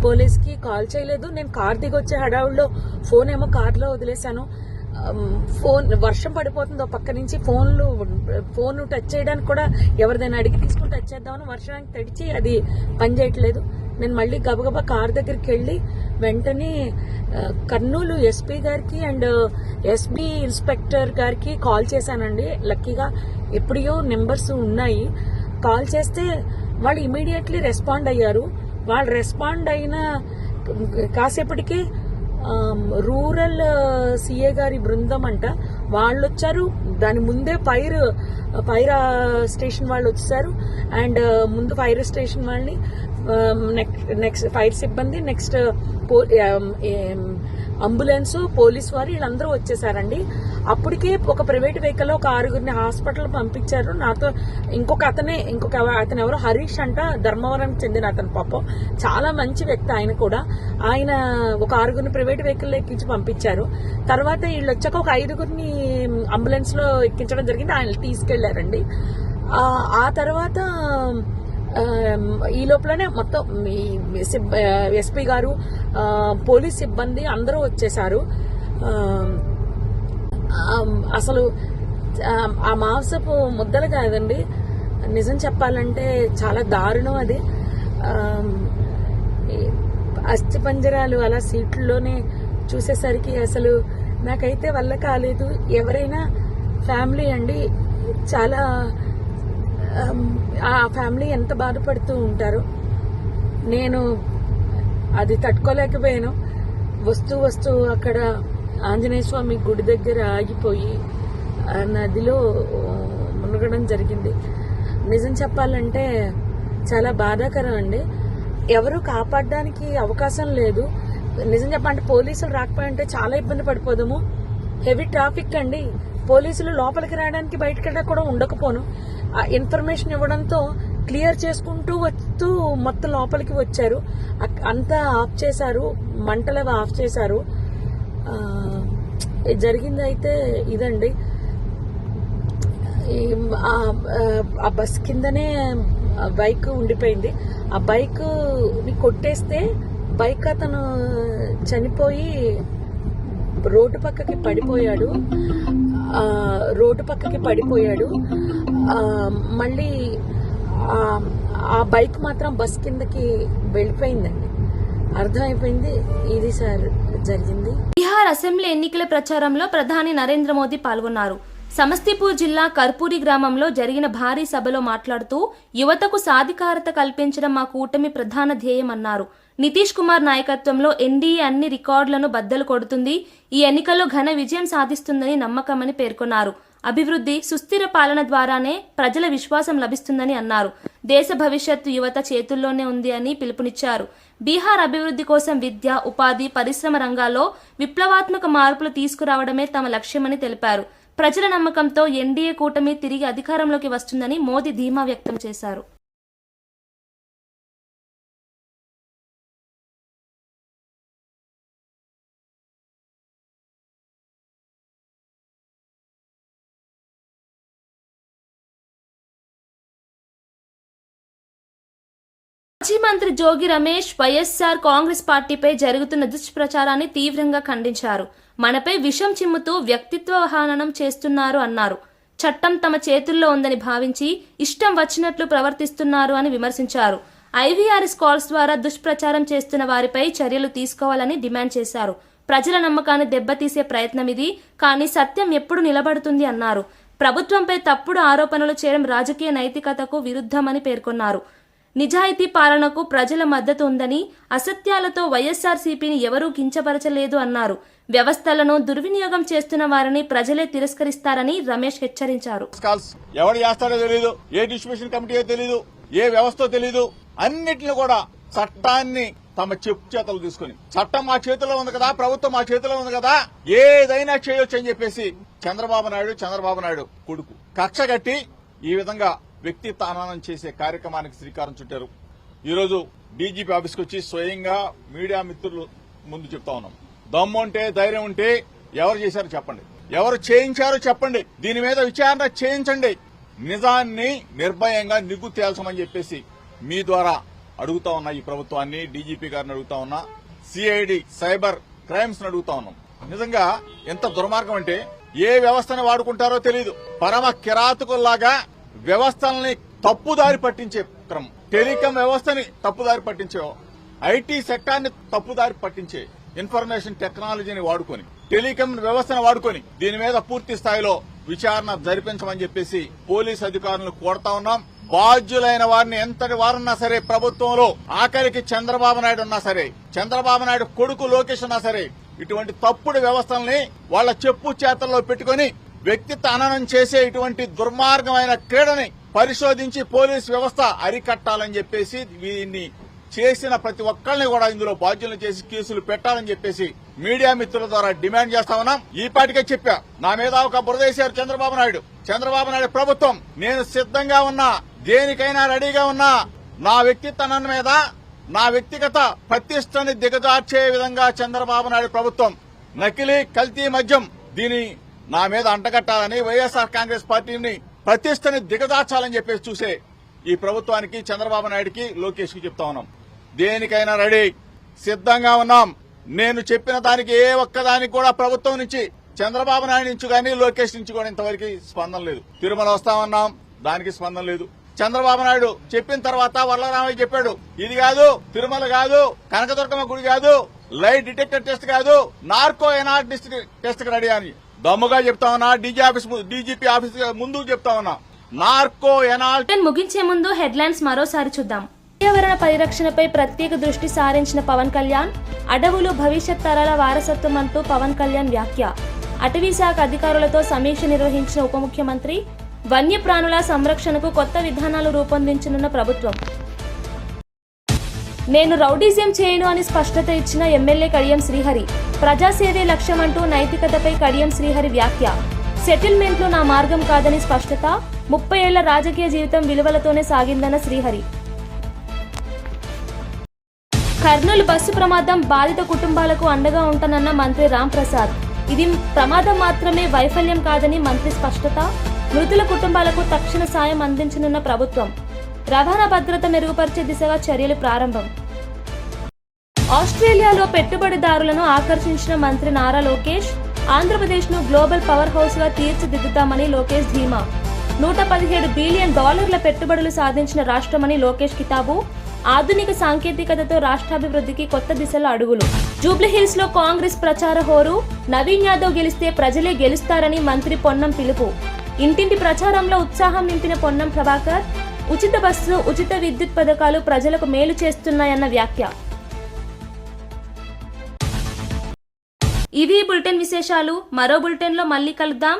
పోలీస్కి కాల్ చేయలేదు. నేను కార్ దిగి వచ్చే హడావుల్లో ఫోన్ ఏమో కార్లో వదిలేశాను. ఫోన్ వర్షం పడిపోతుంది పక్క నుంచి, ఫోన్ టచ్ చేయడానికి కూడా ఎవరిదైనా అడిగి తీసుకుని టచ్ చేద్దామని వర్షానికి తడిచి అది పనిచేయట్లేదు. నేను మళ్ళీ గబగబా కార్ దగ్గరికి వెళ్ళి వెంటనే కర్నూలు ఎస్పీ గారికి అండ్ ఎస్బీ ఇన్స్పెక్టర్ గారికి కాల్ చేశానండి. లక్కీగా ఎప్పుడో నెంబర్స్ ఉన్నాయి. కాల్ చేస్తే వాళ్ళు ఇమీడియట్లీ రెస్పాండ్ అయ్యారు. వాళ్ళు రెస్పాండ్ అయిన కాసేపటికి రూరల్ సిఏ గారి బృందం అంట వాళ్ళు వచ్చారు. దాని ముందే ఫైర్ స్టేషన్ వాళ్ళు వచ్చేసారు. అండ్ ముందు ఫైర్ స్టేషన్ వాళ్ళని నెక్స్ట్ ఫైర్ సిబ్బంది, నెక్స్ట్ అంబులెన్స్, పోలీస్ వారు వీళ్ళందరూ వచ్చేసారండి. అప్పటికే ఒక ప్రైవేట్ వెహికల్ ఒక 6గురిని హాస్పిటల్ పంపించారు. నాతో ఇంకొక అతను ఎవరో హరీష్ అంట, ధర్మవరానికి చెందిన అతను. పాపం చాలా మంచి వ్యక్తి ఆయన కూడా. ఆయన ఒక 6గురిని ప్రైవేట్ వెహికల్ ఎక్కించి పంపించారు. తర్వాత వీళ్ళు వచ్చాక ఒక 5గురిని అంబులెన్స్ లో ఎక్కించడం జరిగింది. ఆయన తీసుకెళ్లారండి. ఆ తర్వాత ఈ లోపలనే మొత్తం ఎస్పీ గారు, పోలీస్ సిబ్బంది అందరూ వచ్చేసారు. అసలు ఆ మాంసపు ముద్దలు కాదండి, నిజం చెప్పాలంటే చాలా దారుణం అది. అస్థిపంజరాలు అలా సీట్లలోనే చూసేసరికి అసలు నాకైతే వల్ల కాలేదు. ఎవరైనా ఫ్యామిలీ అండి, చాలా ఆ ఫ్యామిలీ ఎంత బాధపడుతూ ఉంటారో. నేను అది తట్టుకోలేకపోయాను. వస్తూ అక్కడ ఆంజనేయ స్వామి గుడి దగ్గర ఆగిపోయి నదిలో మునగడం జరిగింది. నిజం చెప్పాలంటే చాలా బాధాకరం అండి. ఎవరు కాపాడడానికి అవకాశం లేదు. నిజం చెప్పాలంటే పోలీసులు రాకపోయింటే చాలా ఇబ్బంది పడిపోదాము. హెవీ ట్రాఫిక్ అండి. పోలీసులు లోపలికి రావడానికి బయటకి కూడా ఉండకపోను. ఇన్ఫర్మేషన్ ఇవ్వడంతో క్లియర్ చేసుకుంటూ వస్తూ మొత్తం లోపలికి వచ్చారు. అంతా ఆఫ్ చేశారు, మంటలు ఆఫ్ చేశారు. జరిగింది అయితే ఇదండి. ఆ బస్ కిందనే బైక్ ఉండిపోయింది. ఆ బైక్ ని కొట్టేస్తే బైక్ అతను చనిపోయి రోడ్డు పక్కకి పడిపోయాడు. మళ్ళీ ఆ బైక్ మాత్రం బస్ కిందకి వెళ్ళిపోయిందండి. అర్థమైపోయింది ఇది సార్ జరిగింది. బీహార్ అసెంబ్లీ ఎన్నికల ప్రచారంలో ప్రధాని నరేంద్ర మోదీ పాల్గొన్నారు. సమస్తీపూర్ జిల్లా కర్పూరి గ్రామంలో జరిగిన భారీ సభలో మాట్లాడుతూ యువతకు సాధికారత కల్పించడం మా కూటమి ప్రధాన ధ్యేయమన్నారు. నితీష్ కుమార్ నాయకత్వంలో ఎన్డీఏ అన్ని రికార్డులను బద్దలు కొడుతుంది. ఈ ఎన్నికల్లో ఘన విజయం సాధిస్తుందని నమ్మకమని పేర్కొన్నారు. అభివృద్ధి, సుస్థిర పాలన ద్వారానే ప్రజల విశ్వాసం లభిస్తుందని అన్నారు. దేశ భవిష్యత్తు యువత చేతుల్లోనే ఉంది అని పిలుపునిచ్చారు. బీహార్ అభివృద్ధి కోసం విద్య, ఉపాధి, పరిశ్రమ రంగాల్లో విప్లవాత్మక మార్పులు తీసుకురావడమే తమ లక్ష్యమని తెలిపారు. ప్రజల నమ్మకంతో ఎన్డీఏ కూటమి తిరిగి అధికారంలోకి వస్తుందని మోదీ ధీమా వ్యక్తం చేశారు. మాజీ మంత్రి జోగి రమేష్ వైఎస్ఆర్ కాంగ్రెస్ పార్టీపై జరుగుతున్న దుష్ప్రచారాన్ని తీవ్రంగా ఖండించారు. మనపై విషం చిమ్ముతూ వ్యక్తిత్వ హననం చేస్తున్నారు అన్నారు. చట్టం తమ చేతుల్లో ఉందని భావించి ఇష్టం వచ్చినట్లు ప్రవర్తిస్తున్నారు అని విమర్శించారు. ఐవీఆర్ఎస్ కాల్స్ ద్వారా దుష్ప్రచారం చేస్తున్న వారిపై చర్యలు తీసుకోవాలని డిమాండ్ చేశారు. ప్రజల నమ్మకాన్ని దెబ్బతీసే ప్రయత్నం ఇది, కానీ సత్యం ఎప్పుడు నిలబడుతుంది అన్నారు. ప్రభుత్వంపై తప్పుడు ఆరోపణలు చేయడం రాజకీయ నైతికతకు విరుద్ధమని పేర్కొన్నారు. నిజాయితీ పాలనకు ప్రజల మద్దతు ఉందని, అసత్యాలతో వైఎస్ఆర్సీపీని ఎవరూ కించపరచలేదు అన్నారు. వ్యవస్థలను దుర్వినియోగం చేస్తున్న వారిని ప్రజలే తిరస్కరిస్తారని రమేష్ హెచ్చరించారు. ఎవరు చేస్తారో తెలీదు, ఏ డిస్ట్రిబ్యూషన్ కమిటీ తెలీదు, ఏ వ్యవస్థ తెలీదు. అన్నిటిని కూడా చట్టాన్ని తమ చెప్పు చేతలు తీసుకుని, చట్టం మా చేతిలో ఉంది కదా, ప్రభుత్వం మా చేతిలో ఉంది కదా, ఏదైనా చేయొచ్చు అని చెప్పేసి చంద్రబాబు నాయుడు కొడుకు కక్ష కట్టి ఈ విధంగా వ్యక్తి తానానం చేసే కార్యక్రమానికి శ్రీకారం చుట్టారు. ఈరోజు డీజీపీ ఆఫీస్కి వచ్చి స్వయంగా మీడియా మిత్రులు ముందు చెప్తా ఉన్నాం. దమ్ము ఉంటే, ధైర్యం ఉంటే ఎవరు చేశారో చెప్పండి, ఎవరు చేయించారో చెప్పండి, దీని మీద విచారణ చేయించండి, నిజాన్ని నిర్భయంగా నిగ్గు తేల్చమని చెప్పేసి మీ ద్వారా అడుగుతా ఉన్నా. ఈ ప్రభుత్వాన్ని, డీజీపీ గారిని అడుగుతా ఉన్నా, సిఐడి సైబర్ క్రైమ్స్ అడుగుతా ఉన్నాం. నిజంగా ఎంత దుర్మార్గం అంటే ఏ వ్యవస్థను వాడుకుంటారో తెలియదు. పరమ కిరాతకుల్లాగా వ్యవస్థల్ని తప్పుదారి పట్టించే క్రమం, టెలికాం వ్యవస్థని తప్పుదారి పట్టించే, ఐటీ సెక్టార్ని తప్పుదారి పట్టించే, ఇన్ఫర్మేషన్ టెక్నాలజీని వాడుకొని, టెలికాం వ్యవస్థను వాడుకొని దీని మీద పూర్తి స్థాయిలో విచారణ జరిపించమని చెప్పేసి పోలీస్ అధికారులను కోరుతా ఉన్నాం. బాధ్యులైన వారిని ఎంతటి వారున్నా సరే, ప్రభుత్వంలో ఆఖరికి చంద్రబాబు నాయుడు ఉన్నా సరే, చంద్రబాబు నాయుడు కొడుకు లోకేష్ ఉన్నా సరే, ఇటువంటి తప్పుడు వ్యవస్థల్ని వాళ్ల చెప్పు చేతల్లో పెట్టుకుని వ్యక్తిత్వ హననం చేసే ఇటువంటి దుర్మార్గమైన క్రీడని పరిశోధించి పోలీస్ వ్యవస్థ అరికట్టాలని చెప్పేసి, దీన్ని చేసిన ప్రతి ఒక్కరిని కూడా ఇందులో బాధ్యులను చేసి కేసులు పెట్టాలని చెప్పేసి మీడియా మిత్రుల ద్వారా డిమాండ్ చేస్తా ఉన్నాం. ఈ పాటికే చెప్పా, నా మీద ఒక బురదేశారు చంద్రబాబు నాయుడు ప్రభుత్వం. నేను సిద్ధంగా ఉన్నా, దేనికైనా రెడీగా ఉన్నా. నా వ్యక్తిత్వం మీద, నా వ్యక్తిగత ప్రతిష్టని దిగజార్చే విధంగా చంద్రబాబు నాయుడు ప్రభుత్వం నకిలీ కల్తీ మద్యం దీని నా మీద అంటగట్టాలని, వైఎస్ఆర్ కాంగ్రెస్ పార్టీని ప్రతిష్టని దిగజార్చాలని చెప్పేసి చూసే ఈ ప్రభుత్వానికి, చంద్రబాబు నాయుడికి, లోకేష్ కి చెప్తా ఉన్నాం, దేనికైనా రెడీ, సిద్ధంగా ఉన్నాం. నేను చెప్పిన దానికి ఏ ఒక్కదానికి కూడా ప్రభుత్వం నుంచి, చంద్రబాబు నాయుడు నుంచి కానీ, లోకేష్ నుంచి కూడా ఇంతవరకు స్పందన లేదు. తిరుమల వస్తామన్నాం, దానికి స్పందన లేదు. చంద్రబాబు నాయుడు చెప్పిన తర్వాత వరలరామయ్య చెప్పాడు, ఇది కాదు, తిరుమల కాదు, కనకదుర్గమ్మ గుడి కాదు, లై డిటెక్టర్ టెస్ట్ కాదు, నార్కో ఎనార్ టెస్ట్ రెడీ అని దమ్ముగా చెప్తా ఉన్నా. డీజీపీ ఆఫీస్ ముందు చెప్తా ఉన్నా. నార్కో ఎనాల్ ముగించే ముందు హెడ్లైన్స్ మరోసారి చూద్దాం. పర్యావరణ పరిరక్షణపై ప్రత్యేక దృష్టి సారించిన పవన్ కళ్యాణ్, అడవులు భవిష్యత్ తరాల వారసత్వం అంటూ పవన్ కళ్యాణ్ వ్యాఖ్య. అటవీ శాఖ అధికారులతో సమీక్ష నిర్వహించిన ఉప ముఖ్యమంత్రి, వన్యప్రాణుల సంరక్షణకు కొత్త విధానాలు రూపొందించనున్న ప్రభుత్వం. నేను రౌడీజం చేయను అని స్పష్టత ఇచ్చిన ఎమ్మెల్యే కడియం శ్రీహరి, ప్రజాసేవే లక్ష్యమంటూ నైతికతపై కడియం శ్రీహరి వ్యాఖ్య. సెటిల్మెంట్లు నా మార్గం కాదని స్పష్టత, 30 ఏళ్ల రాజకీయ జీవితం విలువలతోనే సాగిందన్న శ్రీహరి. కర్నూలు బస్సు ప్రమాదం, బాధిత కుటుంబాలకు అండగా ఉంటానన్న మంత్రి రాంప్రసాద్. ఇది ప్రమాదం మాత్రమే, వైఫల్యం కాదని మంత్రి స్పష్టత. మృతుల కుటుంబాలకు తక్షణ సాయం అందించనున్న ప్రభుత్వం. రవాణా భద్రత మెరుగుపరిచే దిశగా చర్యలు ప్రారంభం. ఆస్ట్రేలియాలో పెట్టుబడిదారులను ఆకర్షించిన మంత్రి నారా లోకేష్, ఆంధ్రప్రదేశ్ను గ్లోబల్ పవర్ హౌస్ గా తీర్చిదిద్దుతామని లోకేష్ ధీమా. $117 బిలియన్ పెట్టుబడులు సాధించిన రాష్ట్రమని లోకేష్ కితాబు. ఆధునిక సాంకేతికతతో రాష్ట్రాభివృద్ధికి కొత్త దిశలో అడుగులు. జూబ్లీహిల్స్ లో కాంగ్రెస్ ప్రచార హోరు, నవీన్ యాదవ్ గెలిస్తే ప్రజలే గెలుస్తారని మంత్రి పొన్నం పిలుపు. ఇంటింటి ప్రచారంలో ఉత్సాహం నింపిన పొన్నం ప్రభాకర్, ఉచిత బస్సు, ఉచిత విద్యుత్ పథకాలు ప్రజలకు మేలు చేస్తున్నాయన్న వ్యాఖ్య. ఇవి బులెటిన్ విశేషాలు. మరో బులెటిన్ లో మళ్ళీ కలుద్దాం.